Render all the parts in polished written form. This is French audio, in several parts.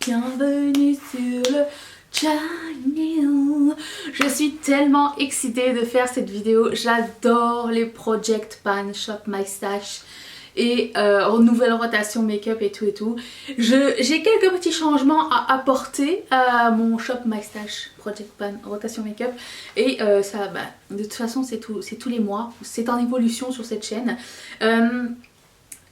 bienvenue sur le channel. Je suis tellement excitée de faire cette vidéo. J'adore les Project Pan Shop My Stash et nouvelle rotation make-up et tout et tout. J'ai quelques petits changements à apporter à mon Shop My Stash Project Pan rotation make-up et ça, de toute façon c'est tous les mois, c'est en évolution sur cette chaîne.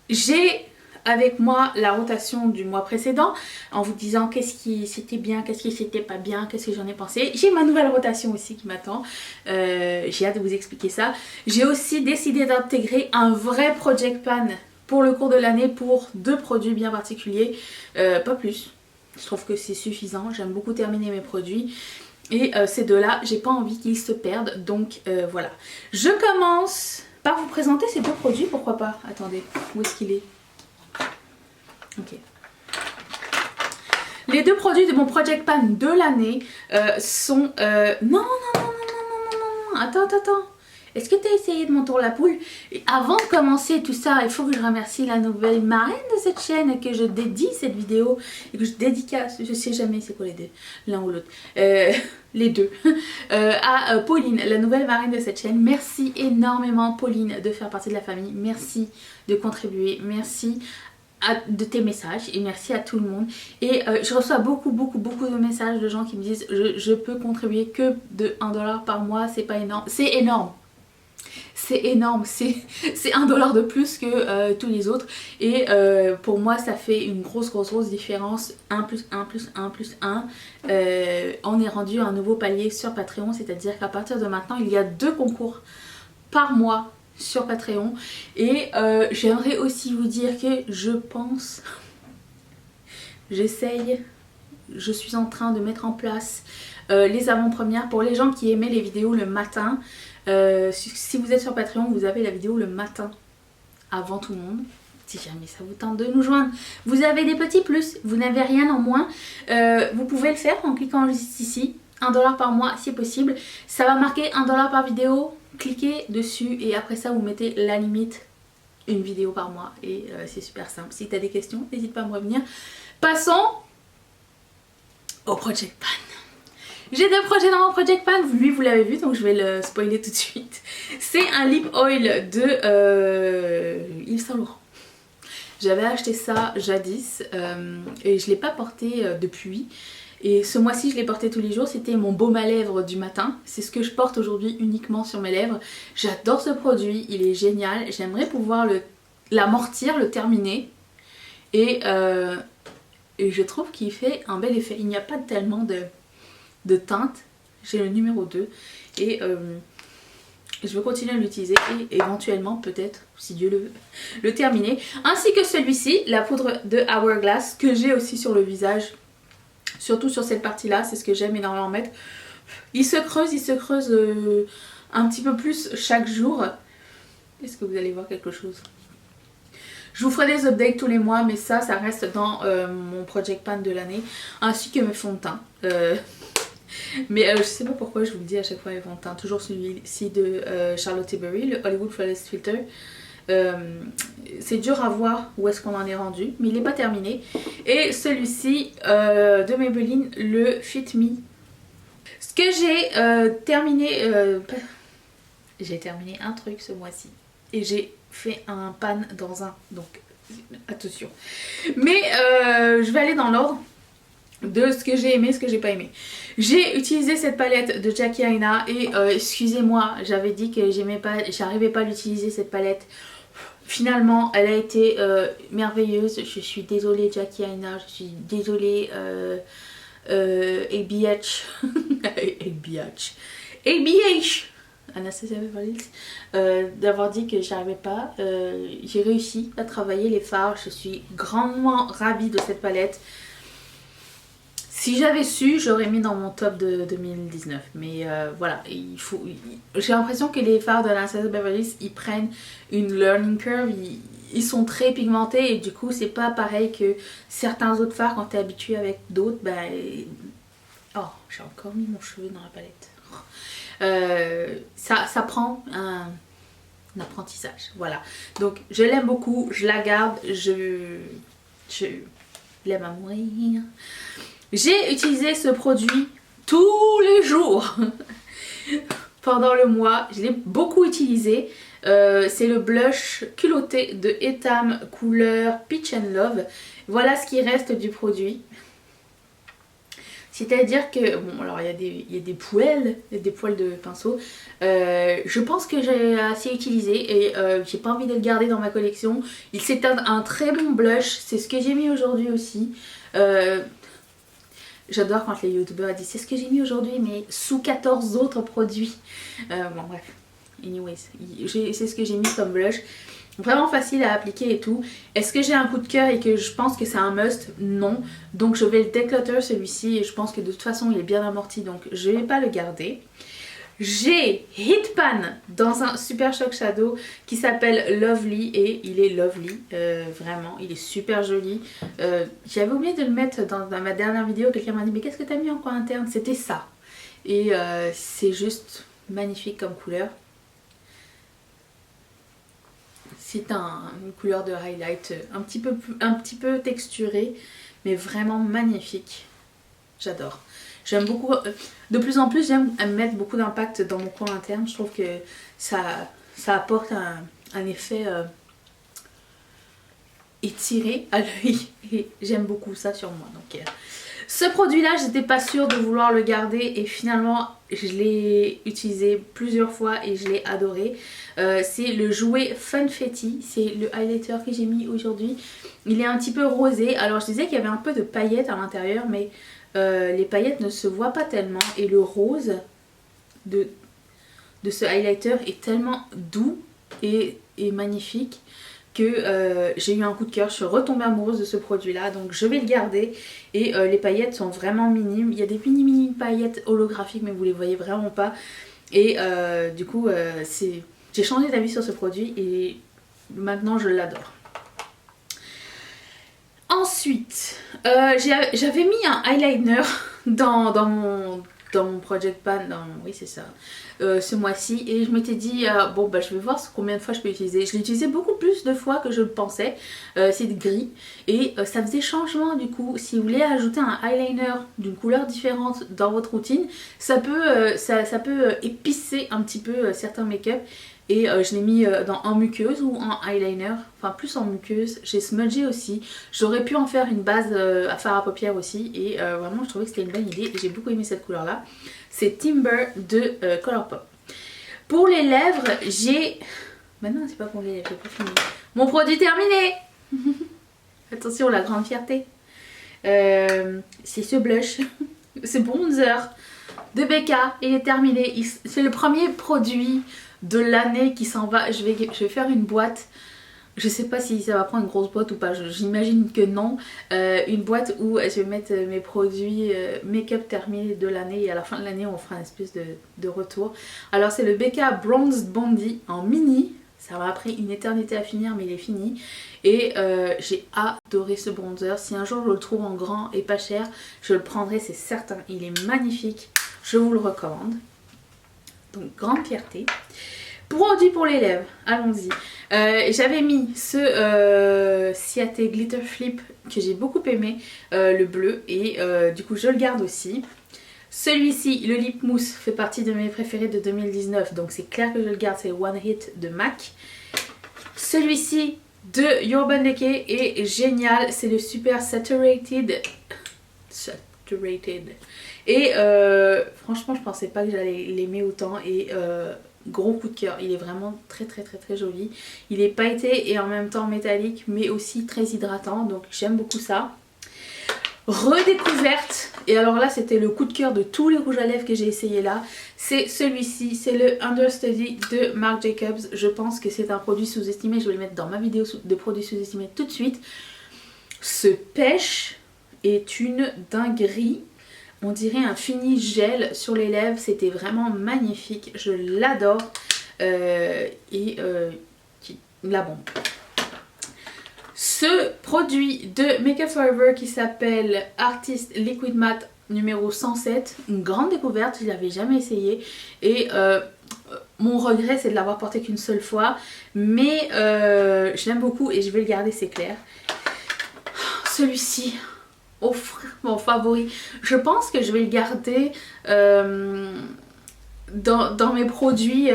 J'ai avec moi la rotation du mois précédent en vous disant qu'est-ce qui c'était bien, qu'est-ce qui c'était pas bien, qu'est-ce que j'en ai pensé. J'ai ma nouvelle rotation aussi qui m'attend, j'ai hâte de vous expliquer ça. J'ai aussi décidé d'intégrer un vrai Project Pan pour le cours de l'année pour 2 produits bien particuliers, pas plus. Je trouve que c'est suffisant, j'aime beaucoup terminer mes produits. Et ces deux-là, j'ai pas envie qu'ils se perdent, donc voilà. Je commence par vous présenter ces 2 produits, pourquoi pas. Attendez, où est-ce qu'il est? Ok. Les 2 produits de mon Project Pan de l'année sont... Non, attends. Est-ce que tu as essayé de m'entoure la poule? Et avant de commencer tout ça, il faut que je remercie la nouvelle marraine de cette chaîne et que je dédie cette vidéo et que je dédicace, je sais jamais c'est quoi les deux, l'un ou l'autre, les deux, à Pauline, la nouvelle marraine de cette chaîne. Merci énormément Pauline de faire partie de la famille, merci de contribuer, merci de tes messages et merci à tout le monde. Et je reçois beaucoup de messages de gens qui me disent je peux contribuer que de 1$ par mois, c'est pas énorme. C'est énorme. C'est énorme, c'est 1$ de plus que tous les autres et pour moi ça fait une grosse différence. 1 plus 1 plus 1 plus 1, on est rendu à un nouveau palier sur Patreon, c'est à dire qu'à partir de maintenant il y a 2 concours par mois sur Patreon et j'aimerais aussi vous dire que je pense, j'essaye, je suis en train de mettre en place les avant-premières pour les gens qui aimaient les vidéos le matin. Si vous êtes sur Patreon, vous avez la vidéo le matin avant tout le monde. Si jamais ça vous tente de nous joindre, vous avez des petits plus, vous n'avez rien en moins. Vous pouvez le faire en cliquant juste ici, 1$ par mois si possible. Ça va marquer 1$ par vidéo, cliquez dessus et après ça vous mettez la limite, une vidéo par mois et c'est super simple. Si tu as des questions, n'hésite pas à me revenir. Passons au Project Pan. J'ai 2 projets dans mon Project Pan, lui vous l'avez vu donc je vais le spoiler tout de suite. C'est un lip oil de Yves Saint Laurent. J'avais acheté ça jadis et je ne l'ai pas porté depuis. Et ce mois-ci je l'ai porté tous les jours, c'était mon baume à lèvres du matin. C'est ce que je porte aujourd'hui uniquement sur mes lèvres. J'adore ce produit, il est génial. J'aimerais pouvoir l'amortir, le terminer. Et je trouve qu'il fait un bel effet. Il n'y a pas tellement de teinte, j'ai le numéro 2 et je veux continuer à l'utiliser et éventuellement peut-être, si Dieu le veut, le terminer. Ainsi que celui-ci, la poudre de Hourglass que j'ai aussi sur le visage, surtout sur cette partie là, c'est ce que j'aime énormément mettre. Il se creuse un petit peu plus chaque jour. Est-ce que vous allez voir quelque chose? Je vous ferai des updates tous les mois, mais ça reste dans mon Project Pan de l'année, ainsi que mes fonds de teint. Mais je sais pas pourquoi je vous le dis à chaque fois les fonds de teint. Toujours celui-ci de Charlotte Tilbury, le Hollywood Flawless Filter. C'est dur à voir où est-ce qu'on en est rendu, mais il n'est pas terminé. Et celui-ci de Maybelline, le Fit Me. Ce que j'ai terminé... j'ai terminé un truc ce mois-ci. Et j'ai fait un pan dans un. Donc attention. Mais je vais aller dans l'ordre de ce que j'ai aimé, ce que j'ai pas aimé. J'ai utilisé cette palette de Jackie Aina et excusez-moi, j'avais dit que j'arrivais pas à l'utiliser cette palette. Finalement, elle a été merveilleuse. Je suis désolée Jackie Aina, je suis désolée ABH. ABH Anastasia Beverly Hills, d'avoir dit que j'arrivais pas. J'ai réussi à travailler les fards. Je suis grandement ravie de cette palette. Si j'avais su, j'aurais mis dans mon top de 2019. Mais voilà, j'ai l'impression que les fards de Anastasia Beverly Hills, ils prennent une learning curve. Ils sont très pigmentés et du coup, c'est pas pareil que certains autres fards quand t'es habitué avec d'autres. Oh, j'ai encore mis mon cheveu dans la palette. Ça prend un apprentissage, voilà. Donc je l'aime beaucoup, je la garde, il aime à mourir. J'ai utilisé ce produit tous les jours pendant le mois, je l'ai beaucoup utilisé. C'est le blush culotté de Etam couleur Peach and Love. Voilà ce qui reste du produit. C'est-à-dire que, bon alors il y a des poils de pinceau. Je pense que j'ai assez utilisé et j'ai pas envie de le garder dans ma collection. C'est un très bon blush, c'est ce que j'ai mis aujourd'hui aussi. J'adore quand les youtubeurs disent c'est ce que j'ai mis aujourd'hui mais sous 14 autres produits. Bon bref, anyways, c'est ce que j'ai mis comme blush. Vraiment facile à appliquer et tout. Est-ce que j'ai un coup de cœur et que je pense que c'est un must? Non. Donc je vais le declutter celui-ci et je pense que de toute façon il est bien amorti donc je vais pas le garder. J'ai Hitpan dans un Super Shock Shadow qui s'appelle Lovely et il est lovely, vraiment, il est super joli. J'avais oublié de le mettre dans ma dernière vidéo, quelqu'un m'a dit mais qu'est-ce que t'as mis en coin interne? C'était ça. Et c'est juste magnifique comme couleur. C'est une couleur de highlight un petit peu texturée mais vraiment magnifique. J'adore. J'aime beaucoup, de plus en plus j'aime mettre beaucoup d'impact dans mon coin interne. Je trouve que ça apporte un effet étiré à l'œil et j'aime beaucoup ça sur moi. Donc ce produit là j'étais pas sûre de vouloir le garder et finalement je l'ai utilisé plusieurs fois et je l'ai adoré. C'est le jouet Funfetti, c'est le highlighter que j'ai mis aujourd'hui. Il est un petit peu rosé, alors je disais qu'il y avait un peu de paillettes à l'intérieur mais les paillettes ne se voient pas tellement et le rose de ce highlighter est tellement doux et magnifique que j'ai eu un coup de cœur. Je suis retombée amoureuse de ce produit là donc je vais le garder et les paillettes sont vraiment minimes. Il y a des mini paillettes holographiques mais vous les voyez vraiment pas et du coup j'ai changé d'avis sur ce produit et maintenant je l'adore. Ensuite, j'avais mis un eyeliner dans mon Project Pan, oui c'est ça, ce mois-ci et je m'étais dit bon bah je vais voir combien de fois je peux l'utiliser. Je l'ai utilisé beaucoup plus de fois que je le pensais, c'est gris et ça faisait changement du coup. Si vous voulez ajouter un eyeliner d'une couleur différente dans votre routine, ça peut épicer un petit peu certains make-up. Et je l'ai mis en muqueuse ou en eyeliner, enfin plus en muqueuse. J'ai smudgé aussi, j'aurais pu en faire une base à fard à paupières aussi et vraiment je trouvais que c'était une bonne idée et j'ai beaucoup aimé cette couleur là. C'est Timber de Colourpop. Pour les lèvres j'ai... Maintenant c'est pas pour les lèvres, j'ai pas fini. Mon produit terminé. Attention la grande fierté. C'est ce blush, ce bronzer de Becca, il est terminé. C'est le premier produit de l'année qui s'en va. Je vais faire une boîte. Je sais pas si ça va prendre une grosse boîte ou pas, j'imagine que non. Une boîte où je vais mettre mes produits make-up terminés de l'année et à la fin de l'année on fera une espèce de retour. Alors c'est le Becca Bronze Bondi en mini. Ça m'a pris une éternité à finir mais il est fini. Et j'ai adoré ce bronzer. Si un jour je le trouve en grand et pas cher, je le prendrai, c'est certain. Il est magnifique, je vous le recommande. Donc grande fierté. Produit pour les lèvres, allons-y. J'avais mis ce Ciate Glitter Flip que j'ai beaucoup aimé, le bleu, et du coup je le garde aussi. Celui-ci, le Lip Mousse, fait partie de mes préférés de 2019, donc c'est clair que je le garde, c'est One Hit de MAC. Celui-ci de Urban Decay est génial, c'est le Super Saturated. Et franchement je pensais pas que j'allais l'aimer autant et gros coup de cœur, il est vraiment très joli. Il est pailleté et en même temps métallique mais aussi très hydratant donc j'aime beaucoup ça. Redécouverte, et alors là c'était le coup de cœur de tous les rouges à lèvres que j'ai essayé là, c'est celui-ci, c'est le Understudy de Marc Jacobs. Je pense que c'est un produit sous-estimé, je vais le mettre dans ma vidéo de produits sous-estimés tout de suite. Ce pêche est une dinguerie. On dirait un fini gel sur les lèvres, c'était vraiment magnifique, je l'adore. La bombe. Ce produit de Make Up Forever qui s'appelle Artist Liquid Matte numéro 107, une grande découverte, je l'avais jamais essayé et mon regret c'est de l'avoir porté qu'une seule fois, mais je l'aime beaucoup et je vais le garder, c'est clair. Celui-ci, offrir mon favori. Je pense que je vais le garder dans mes produits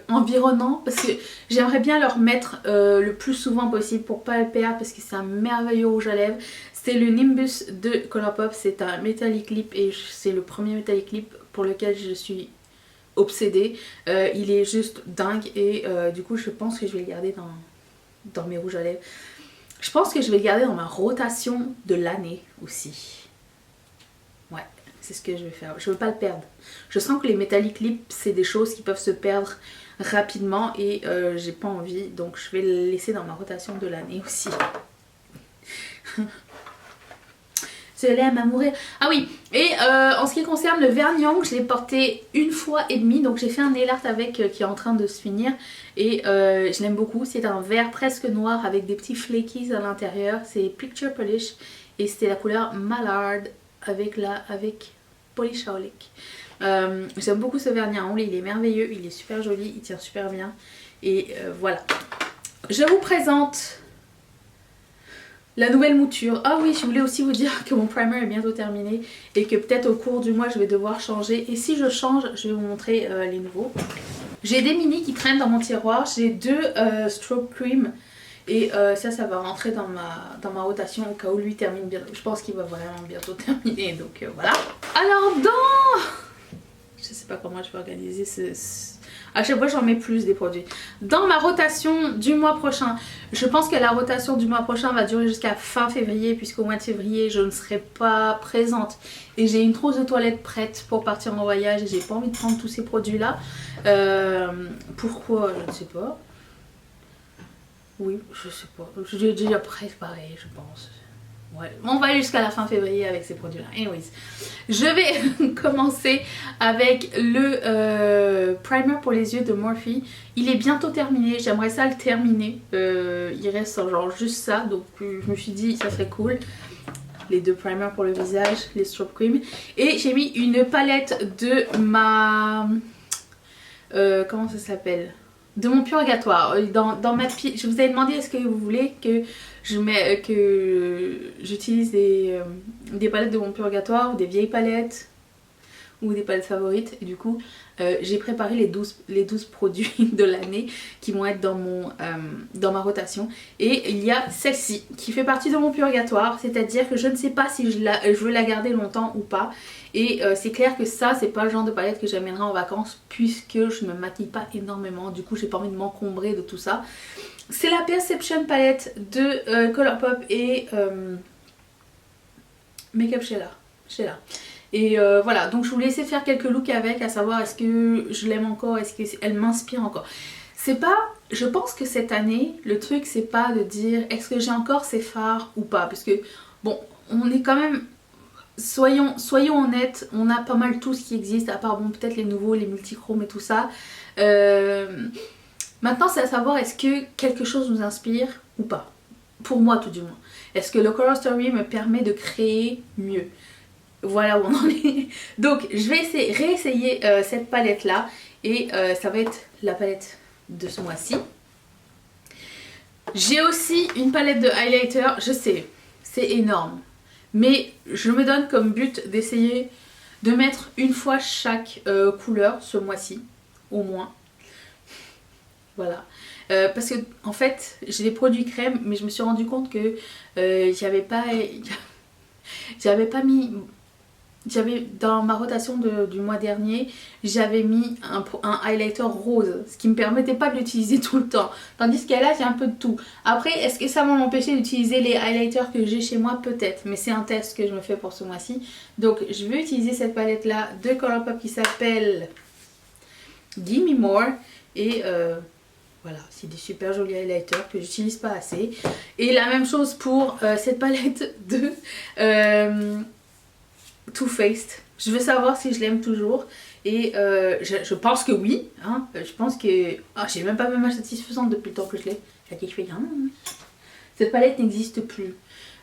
environnants parce que j'aimerais bien le remettre le plus souvent possible pour pas le perdre parce que c'est un merveilleux rouge à lèvres. C'est le Nimbus de Colourpop, c'est un Metallic Lip et c'est le premier Metallic Lip pour lequel je suis obsédée. Il est juste dingue et du coup je pense que je vais le garder dans mes rouges à lèvres. Je pense que je vais le garder dans ma rotation de l'année aussi. Ouais, c'est ce que je vais faire. Je veux pas le perdre. Je sens que les Metallic Lip, c'est des choses qui peuvent se perdre rapidement et j'ai pas envie. Donc je vais le laisser dans ma rotation de l'année aussi. Je l'aime à mourir. Ah oui, et en ce qui concerne le vernis ongle, je l'ai porté une fois et demie. Donc j'ai fait un nail art avec qui est en train de se finir. Et je l'aime beaucoup. C'est un vert presque noir avec des petits flakies à l'intérieur. C'est Picture Polish. Et c'était la couleur Mallard avec Polish Aulic. J'aime beaucoup ce vernis à ongles. Il est merveilleux. Il est super joli. Il tient super bien. Et voilà. Je vous présente la nouvelle mouture. Ah oui, je voulais aussi vous dire que mon primer est bientôt terminé et que peut-être au cours du mois je vais devoir changer. Et si je change, je vais vous montrer les nouveaux. J'ai des mini qui traînent dans mon tiroir. J'ai deux stroke cream et ça va rentrer dans ma rotation au cas où lui termine bientôt. Je pense qu'il va vraiment bientôt terminer, donc voilà. Alors je sais pas comment je vais organiser à chaque fois j'en mets plus des produits. Dans ma rotation du mois prochain, je pense que la rotation du mois prochain va durer jusqu'à fin février puisqu'au mois de février je ne serai pas présente et j'ai une trousse de toilette prête pour partir en voyage et j'ai pas envie de prendre tous ces produits là. Pourquoi? Je ne sais pas. Oui, je sais pas. J'ai déjà préparé, je pense. Ouais, on va aller jusqu'à la fin février avec ces produits là. Anyways, je vais commencer avec le primer pour les yeux de Morphe. Il est bientôt terminé, j'aimerais ça le terminer. Il reste genre juste ça, donc je me suis dit ça serait cool. Les deux primers pour le visage, les strobe cream. Et j'ai mis une palette de ma... comment ça s'appelle? De mon purgatoire. Dans ma pile, je vous avais demandé est-ce que vous voulez que j'utilise des palettes de mon purgatoire, des vieilles palettes ou des palettes favorites. Et du coup j'ai préparé les 12 produits de l'année qui vont être dans ma rotation. Et il y a celle-ci qui fait partie de mon purgatoire, c'est à dire que je ne sais pas si je veux la garder longtemps ou pas. Et c'est clair que ça c'est pas le genre de palette que j'amènerai en vacances puisque je me maquille pas énormément. Du coup j'ai pas envie de m'encombrer de tout ça. C'est la Perception palette de Colourpop et Makeup Sheila. Et voilà, donc je vous laissais faire quelques looks avec, à savoir est-ce que je l'aime encore, est-ce qu'elle m'inspire encore. C'est pas, je pense que cette année, le truc c'est pas de dire est-ce que j'ai encore ces fards ou pas. Parce que bon, on est quand même, soyons honnêtes, on a pas mal tout ce qui existe, à part bon peut-être les nouveaux, les multichromes et tout ça. Maintenant c'est à savoir est-ce que quelque chose nous inspire ou pas. Pour moi tout du moins. Est-ce que le Color Story me permet de créer mieux? Voilà où on en est. Donc je vais réessayer cette palette là. Et ça va être la palette de ce mois-ci. J'ai aussi une palette de highlighter. Je sais, c'est énorme. Mais je me donne comme but d'essayer de mettre une fois chaque couleur ce mois-ci. Au moins. Voilà. Parce que en fait j'ai des produits crème. Mais je me suis rendu compte que j'avais pas mis... dans ma rotation du mois dernier, j'avais mis un highlighter rose, ce qui me permettait pas de l'utiliser tout le temps. Tandis qu'à là, j'ai un peu de tout. Après, est-ce que ça va m'empêcher d'utiliser les highlighters que j'ai chez moi? Peut-être, mais c'est un test que je me fais pour ce mois-ci. Donc, je vais utiliser cette palette-là de Colourpop qui s'appelle Gimme More. Et voilà, c'est des super jolis highlighters que j'utilise pas assez. Et la même chose pour cette palette de... Too Faced. Je veux savoir si je l'aime toujours et je pense que oui, hein. Je pense que... Ah, j'ai même pas ma image satisfaisante depuis le temps que je l'ai. Je fais cette palette n'existe plus.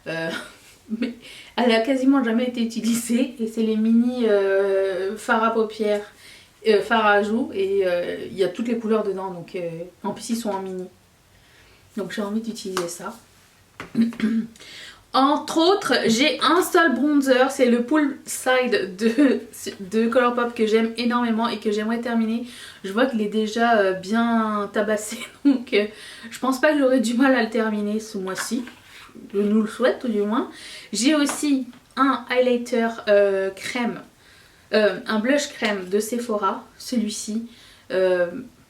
Mais elle a quasiment jamais été utilisée et c'est les mini fards à paupières, fards à joues et il y a toutes les couleurs dedans donc en plus ils sont en mini. Donc j'ai envie d'utiliser ça. Entre autres, j'ai un seul bronzer, c'est le Poolside de Colourpop que j'aime énormément et que j'aimerais terminer. Je vois qu'il est déjà bien tabassé, donc je pense pas que j'aurai du mal à le terminer ce mois-ci. Je nous le souhaite tout du moins. J'ai aussi un highlighter crème, un blush crème de Sephora, celui-ci,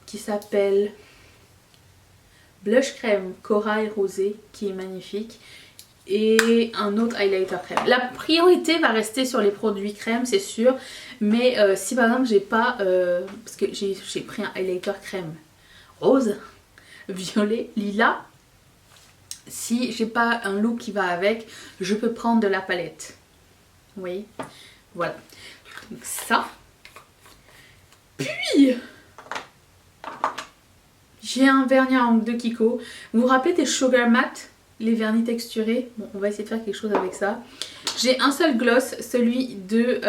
qui s'appelle Blush Crème Corail Rosé, qui est magnifique. Et un autre highlighter crème. La priorité va rester sur les produits crème, c'est sûr. Mais si par exemple j'ai pas... parce que j'ai pris un highlighter crème rose, violet, lilas. Si j'ai pas un look qui va avec, je peux prendre de la palette. Vous voyez? Voilà. Donc ça. Puis... j'ai un vernis à ongles de Kiko. Vous vous rappelez des Sugar Matte? Les vernis texturés, bon, on va essayer de faire quelque chose avec ça. J'ai un seul gloss, celui de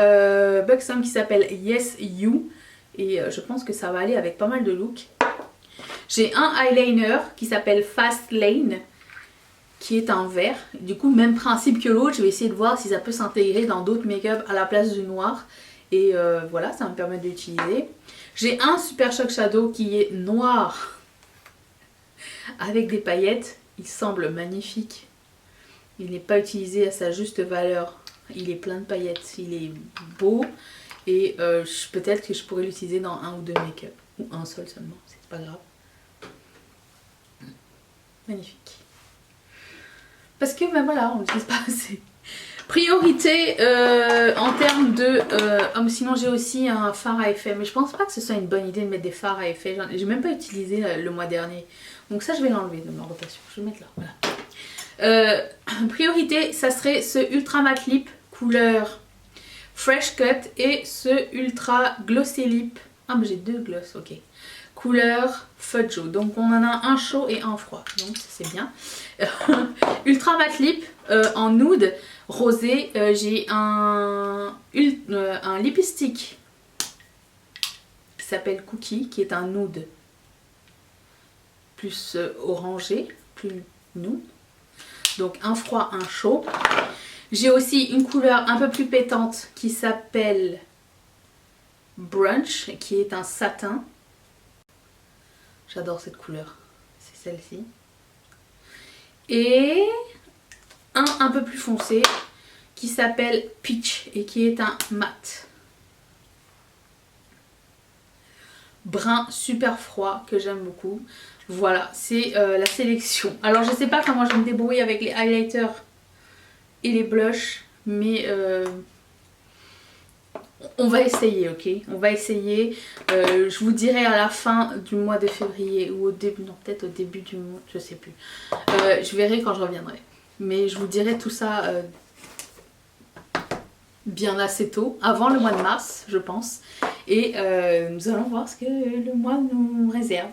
Buxom qui s'appelle Yes You. Et je pense que ça va aller avec pas mal de looks. J'ai un eyeliner qui s'appelle Fast Lane, qui est en vert. Du coup, même principe que l'autre, je vais essayer de voir si ça peut s'intégrer dans d'autres make-up à la place du noir. Et voilà, ça va me permettre d'utiliser. J'ai un Super Shock Shadow qui est noir avec des paillettes. Il semble magnifique. Il n'est pas utilisé à sa juste valeur. Il est plein de paillettes. Il est beau. Et peut-être que je pourrais l'utiliser dans un ou deux make-up. Ou un seul seulement. C'est pas grave. Magnifique. Parce que ben voilà, on l'utilise pas assez. Priorité en termes de... sinon j'ai aussi un fard à effet. Mais je pense pas que ce soit une bonne idée de mettre des fards à effet. J'ai même pas utilisé le mois dernier. Donc ça je vais l'enlever de ma rotation. Je vais le mettre là. Voilà. Priorité, ça serait ce Ultra Matte Lip couleur Fresh Cut et ce Ultra Glossy Lip. Ah mais j'ai deux gloss, ok. Couleur Fudge. Donc on en a un chaud et un froid. Donc c'est bien. Ultra Matte Lip en nude rosé. J'ai un lipstick qui s'appelle Cookie, qui est un nude plus orangé, plus nude. Donc un froid, un chaud. J'ai aussi une couleur un peu plus pétante qui s'appelle Brunch, qui est un satin. J'adore cette couleur. C'est celle-ci. Et un peu plus foncé qui s'appelle Peach et qui est un mat. Brun super froid que j'aime beaucoup. Voilà, c'est la sélection. Alors je sais pas comment je vais me débrouiller avec les highlighters et les blushs, mais on va essayer, ok? On va essayer. Je vous dirai à la fin du mois de février ou au début, non peut-être au début du mois, je sais plus. Je verrai quand je reviendrai. Mais je vous dirai tout ça bien assez tôt, avant le mois de mars, je pense. Et nous allons voir ce que le mois nous réserve.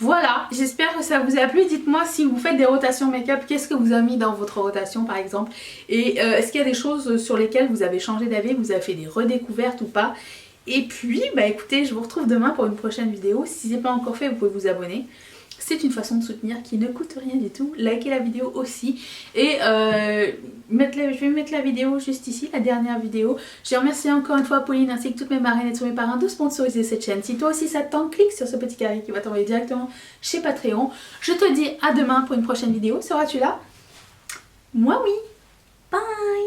Voilà, j'espère que ça vous a plu. Dites-moi si vous faites des rotations make-up, qu'est-ce que vous avez mis dans votre rotation par exemple. Et est-ce qu'il y a des choses sur lesquelles vous avez changé d'avis, vous avez fait des redécouvertes ou pas. Et puis, bah écoutez, je vous retrouve demain pour une prochaine vidéo. Si ce n'est pas encore fait, vous pouvez vous abonner. C'est une façon de soutenir qui ne coûte rien du tout. Likez la vidéo aussi. Et je vais mettre la vidéo juste ici, la dernière vidéo. Je remercie encore une fois Pauline ainsi que toutes mes marraines et tous mes parrains de sponsoriser cette chaîne. Si toi aussi ça te tente, clique sur ce petit carré qui va t'envoyer directement chez Patreon. Je te dis à demain pour une prochaine vidéo. Seras-tu là? Moi oui.